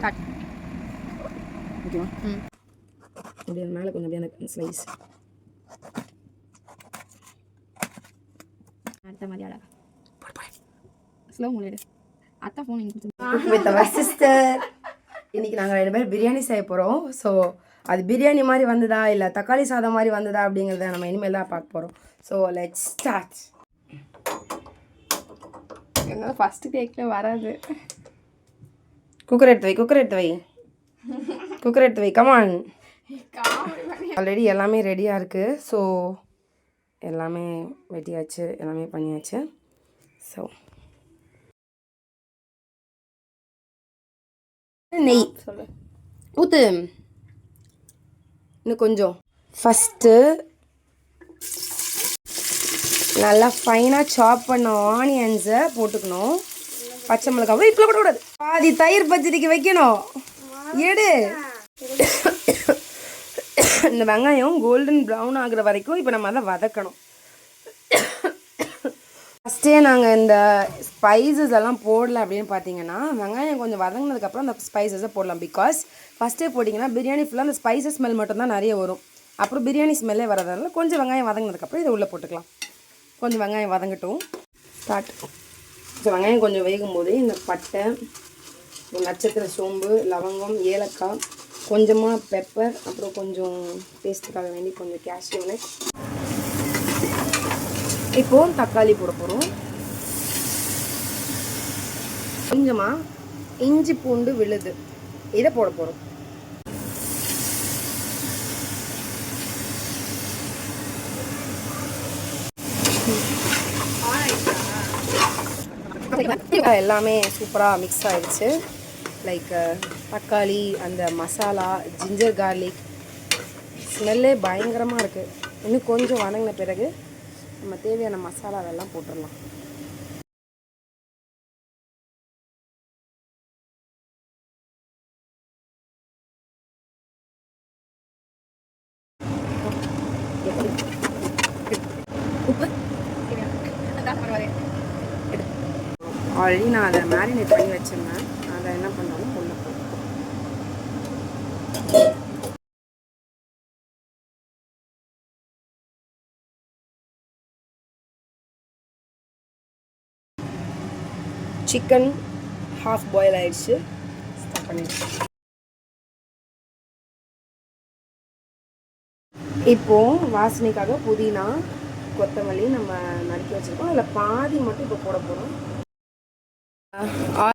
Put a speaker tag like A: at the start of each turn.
A: Start.
B: ஓகேவா? அப்படியே மேலே கொஞ்சம் அப்படியே அந்த ஸ்லைஸ்
A: அடுத்த மாதிரி அழகா ஸ்லோ மூலிடு. அத்தா ஃபோன்
B: வித் அவர் சிஸ்டர். இன்னைக்கு நாங்கள் 2 பேரும் பிரியாணி செய்ய போகிறோம். ஸோ அது பிரியாணி மாதிரி வந்ததா இல்லை தக்காளி சாதம் மாதிரி வந்ததா அப்படிங்கிறத நம்ம இனிமேல் தான் பார்க்க போகிறோம். So let's start.
A: என்னால் ஃபஸ்ட்டு கேக்கில் வராது.
B: குக்கர் எடுத்து வை கமான். ஆல்ரெடி எல்லாமே ரெடியாக இருக்குது. ஸோ எல்லாமே வெட்டியாச்சு, எல்லாமே பண்ணியாச்சு. ஸோ நெய்
A: சொல்லு
B: ஊற்று இன்னும் கொஞ்சம். ஃபஸ்ட்டு நல்லா ஃபைனாக சாப் பண்ண ஆனியன்ஸை போட்டுக்கணும். பச்சை மிளகாய் இப்படி போடக்கூடாது. பாதி தயிர் பச்சடிக்கு வைக்கணும். எடு. இந்த வெங்காயம் கோல்டன் ப்ரௌன் ஆகுற வரைக்கும் இப்போ நம்ம அதை வதக்கணும். ஃபஸ்ட்டே நாங்கள் இந்த ஸ்பைசஸ் எல்லாம் போடல அப்படின்னு பார்த்தீங்கன்னா, வெங்காயம் கொஞ்சம் வதங்கினதுக்கப்புறம் அந்த ஸ்பைசஸை போடலாம். பிகாஸ் ஃபஸ்ட்டே போட்டிங்கன்னா பிரியாணி ஃபுல்லாக அந்த ஸ்பைசஸ் ஸ்மெல் மட்டும்தான் நிறைய வரும். அப்புறம் பிரியாணி ஸ்மெல்லே வரதால கொஞ்சம் வெங்காயம் வதங்கினதுக்கப்புறம் இதை உள்ளே போட்டுக்கலாம். கொஞ்சம் வெங்காயம் வதங்கட்டும். ஸ்டார்ட். ஸோ வெங்காயம் கொஞ்சம் வேகும்போது இந்த பட்டை, நட்சத்திர சோம்பு, லவங்கம், ஏலக்காய், கொஞ்சமாக பெப்பர், அப்புறம் கொஞ்சம் டேஸ்ட்டுக்காக வேண்டி கொஞ்சம் கேஷ்யூ நட். இப்போது தக்காளி போட போகிறோம். கொஞ்சமாக இஞ்சி பூண்டு விழுது இதை போட போகிறோம். எல்லாமே சூப்பராக மிக்ஸ் ஆகிடுச்சு. லைக் தக்காளி, அந்த மசாலா, ஜிஞ்சர் கார்லிக் ஸ்மெல்லே பயங்கரமாக இருக்குது. இன்னும் கொஞ்சம் வதங்கின பிறகு நம்ம தேவையான மசாலாவெல்லாம் போட்டுடலாம். உப்பு ஆல்ரெடி நான் அதை மேரினேட் பண்ணி வச்சிருந்தேன். அதை என்ன பண்ணாலும் உள்ள போகும். சிக்கன் ஹாஃப் பாயில் ஆயிடுச்சு. ஸ்டார்ட் பண்ணிடுச்சு. இப்போது வாசனைக்காக புதினா, கொத்தமல்லி நம்ம நறுக்கி வச்சுருக்கோம். அதில் பாதி மட்டும் இப்போ போட போகிறோம்.